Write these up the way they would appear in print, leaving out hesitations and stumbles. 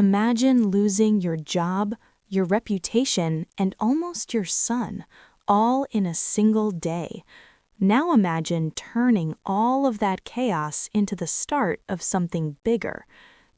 Imagine losing your job, your reputation, and almost your son, all in a single day. Now imagine turning all of that chaos into the start of something bigger.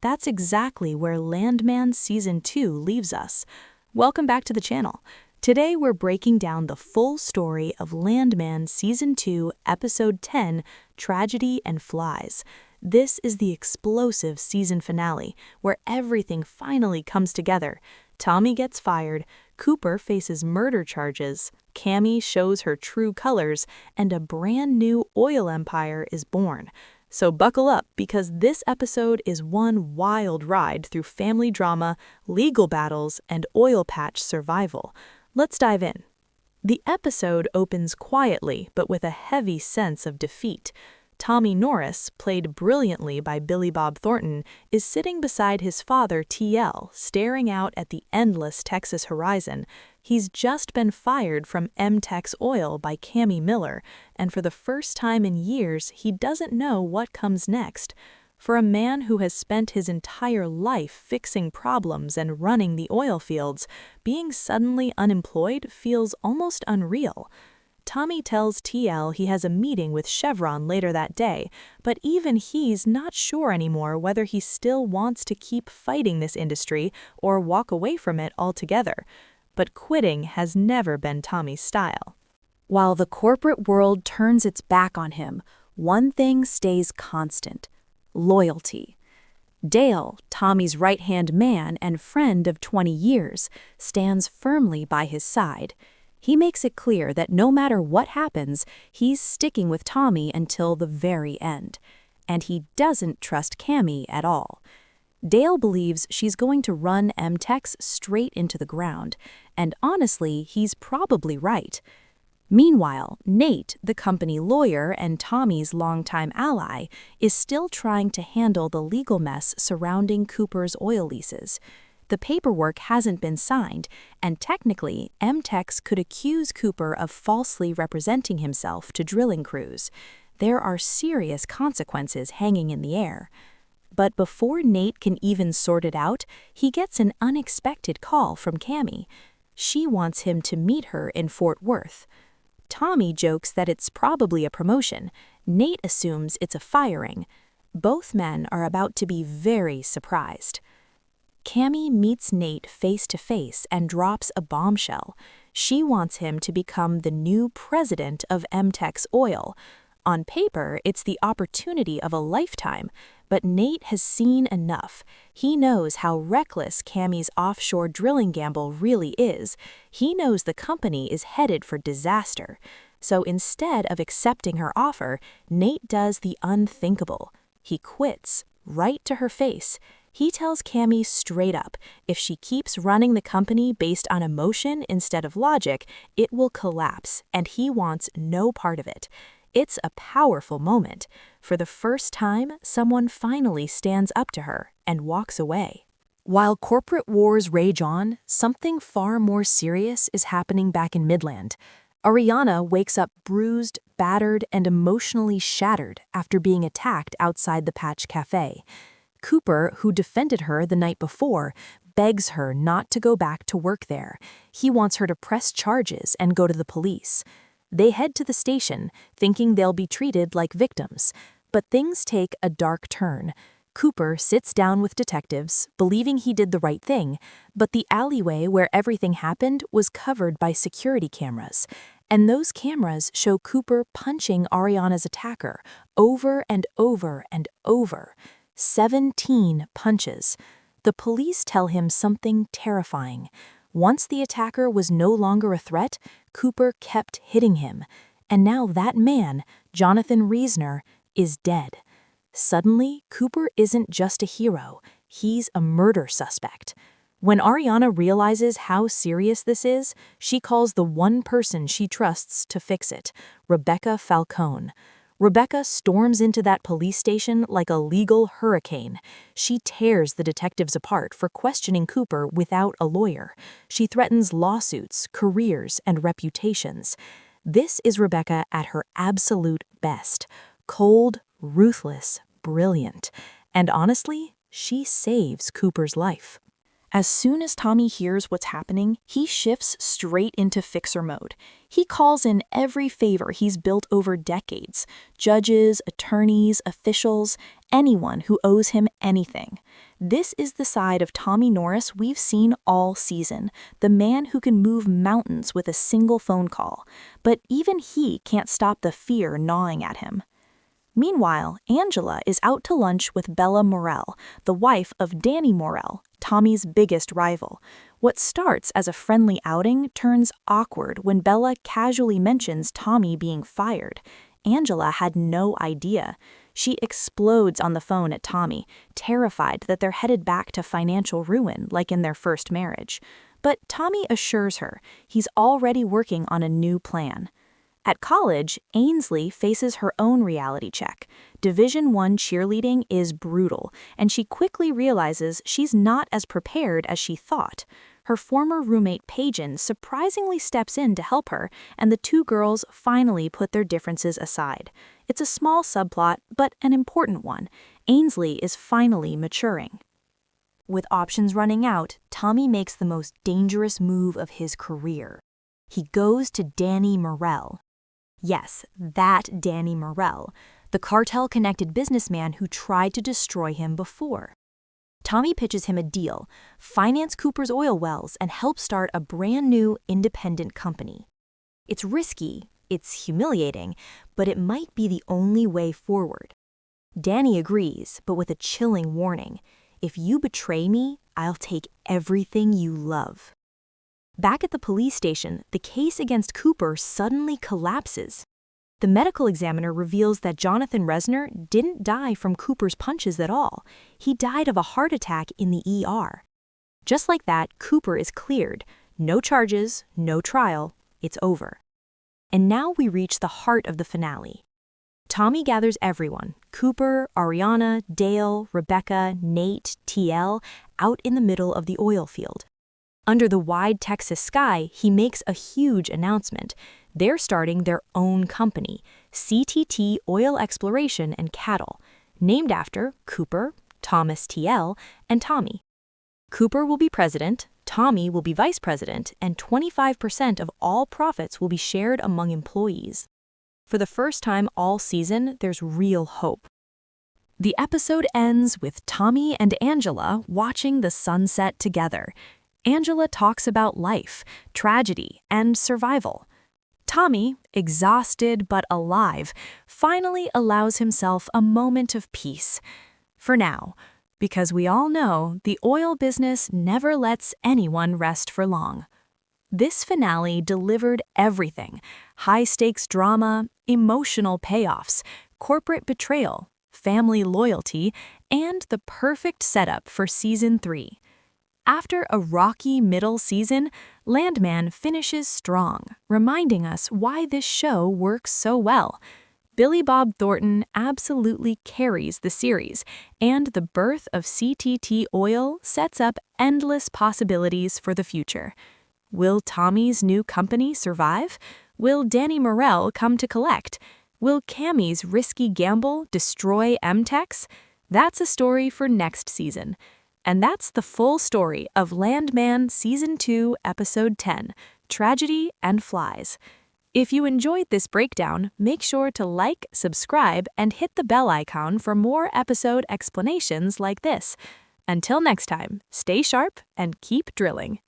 That's exactly where Landman Season 2 leaves us. Welcome back to the channel. Today we're breaking down the full story of Landman Season 2, Episode 10, Tragedy and Flies. This is the explosive season finale, where everything finally comes together. Tommy gets fired, Cooper faces murder charges, Cami shows her true colors, and a brand new oil empire is born. So buckle up, because this episode is one wild ride through family drama, legal battles, and oil patch survival. Let's dive in. The episode opens quietly, but with a heavy sense of defeat. Tommy Norris, played brilliantly by Bob Thornton, is sitting beside his father TL, staring out at the endless Texas horizon. He's just been fired from MTX Oil by Cami Miller, and for the first time in years, he doesn't know what comes next. For a man who has spent his entire life fixing problems and running the oil fields, being suddenly unemployed feels almost unreal. Tommy tells TL he has a meeting with Chevron later that day, but even he's not sure anymore whether he still wants to keep fighting this industry or walk away from it altogether. But quitting has never been Tommy's style. While the corporate world turns its back on him, one thing stays constant: loyalty. Dale, Tommy's right-hand man and friend of 20 years, stands firmly by his side. He makes it clear that no matter what happens, he's sticking with Tommy until the very end. And he doesn't trust Cami at all. Dale believes she's going to run MTX straight into the ground, and honestly, he's probably right. Meanwhile, Nate, the company lawyer and Tommy's longtime ally, is still trying to handle the legal mess surrounding Cooper's oil leases. The paperwork hasn't been signed, and technically, MTX could accuse Cooper of falsely representing himself to drilling crews. There are serious consequences hanging in the air. But before Nate can even sort it out, he gets an unexpected call from Cami. She wants him to meet her in Fort Worth. Tommy jokes that it's probably a promotion. Nate assumes it's a firing. Both men are about to be very surprised. Cami meets Nate face-to-face and drops a bombshell. She wants him to become the new president of MTX Oil. On paper, it's the opportunity of a lifetime, but Nate has seen enough. He knows how reckless Cami's offshore drilling gamble really is. He knows the company is headed for disaster. So instead of accepting her offer, Nate does the unthinkable. He quits, right to her face. He tells Cami straight up, if she keeps running the company based on emotion instead of logic, it will collapse, and he wants no part of it. It's a powerful moment. For the first time, someone finally stands up to her and walks away. While corporate wars rage on, something far more serious is happening back in Midland. Ariana wakes up bruised, battered, and emotionally shattered after being attacked outside the Patch Cafe. Cooper, who defended her the night before, begs her not to go back to work there. He wants her to press charges and go to the police. They head to the station, thinking they'll be treated like victims. But things take a dark turn. Cooper sits down with detectives, believing he did the right thing, but the alleyway where everything happened was covered by security cameras. And those cameras show Cooper punching Ariana's attacker over and over and over. 17 punches. The police tell him something terrifying. Once the attacker was no longer a threat, Cooper kept hitting him. And now that man, Jonathan Reisner, is dead. Suddenly, Cooper isn't just a hero. He's a murder suspect. When Ariana realizes how serious this is, she calls the one person she trusts to fix it, Rebecca Falcone. Rebecca storms into that police station like a legal hurricane. She tears the detectives apart for questioning Cooper without a lawyer. She threatens lawsuits, careers, and reputations. This is Rebecca at her absolute best. Cold, ruthless, brilliant. And honestly, she saves Cooper's life. As soon as Tommy hears what's happening, he shifts straight into fixer mode. He calls in every favor he's built over decades: judges, attorneys, officials, anyone who owes him anything. This is the side of Tommy Norris we've seen all season, the man who can move mountains with a single phone call. But even he can't stop the fear gnawing at him. Meanwhile, Angela is out to lunch with Bella Morrell, the wife of Danny Morrell, Tommy's biggest rival. What starts as a friendly outing turns awkward when Bella casually mentions Tommy being fired. Angela had no idea. She explodes on the phone at Tommy, terrified that they're headed back to financial ruin like in their first marriage. But Tommy assures her he's already working on a new plan. At college, Ainsley faces her own reality check. Division I cheerleading is brutal, and she quickly realizes she's not as prepared as she thought. Her former roommate Pagan surprisingly steps in to help her, and the two girls finally put their differences aside. It's a small subplot, but an important one. Ainsley is finally maturing. With options running out, Tommy makes the most dangerous move of his career. He goes to Danny Morrell. Yes, that Danny Morrell, the cartel-connected businessman who tried to destroy him before. Tommy pitches him a deal: finance Cooper's oil wells and help start a brand new independent company. It's risky, it's humiliating, but it might be the only way forward. Danny agrees, but with a chilling warning: if you betray me, I'll take everything you love. Back at the police station, the case against Cooper suddenly collapses. The medical examiner reveals that Jonathan Resner didn't die from Cooper's punches at all. He died of a heart attack in the ER. Just like that, Cooper is cleared. No charges, no trial, it's over. And now we reach the heart of the finale. Tommy gathers everyone: Cooper, Ariana, Dale, Rebecca, Nate, TL, out in the middle of the oil field. Under the wide Texas sky, he makes a huge announcement. They're starting their own company, CTT Oil Exploration and Cattle, named after Cooper, Thomas TL, and Tommy. Cooper will be president, Tommy will be vice president, and 25% of all profits will be shared among employees. For the first time all season, there's real hope. The episode ends with Tommy and Angela watching the sunset together. Angela talks about life, tragedy, and survival. Tommy, exhausted but alive, finally allows himself a moment of peace. For now, because we all know the oil business never lets anyone rest for long. This finale delivered everything: high-stakes drama, emotional payoffs, corporate betrayal, family loyalty, and the perfect setup for Season 3. After a rocky middle season, Landman finishes strong, reminding us why this show works so well. Billy Bob Thornton absolutely carries the series, and the birth of CTT Oil sets up endless possibilities for the future. Will Tommy's new company survive? Will Danny Morrell come to collect? Will Cami's risky gamble destroy MTech's? That's a story for next season. And that's the full story of Landman Season 2, Episode 10, Tragedy and Flies. If you enjoyed this breakdown, make sure to like, subscribe, and hit the bell icon for more episode explanations like this. Until next time, stay sharp and keep drilling.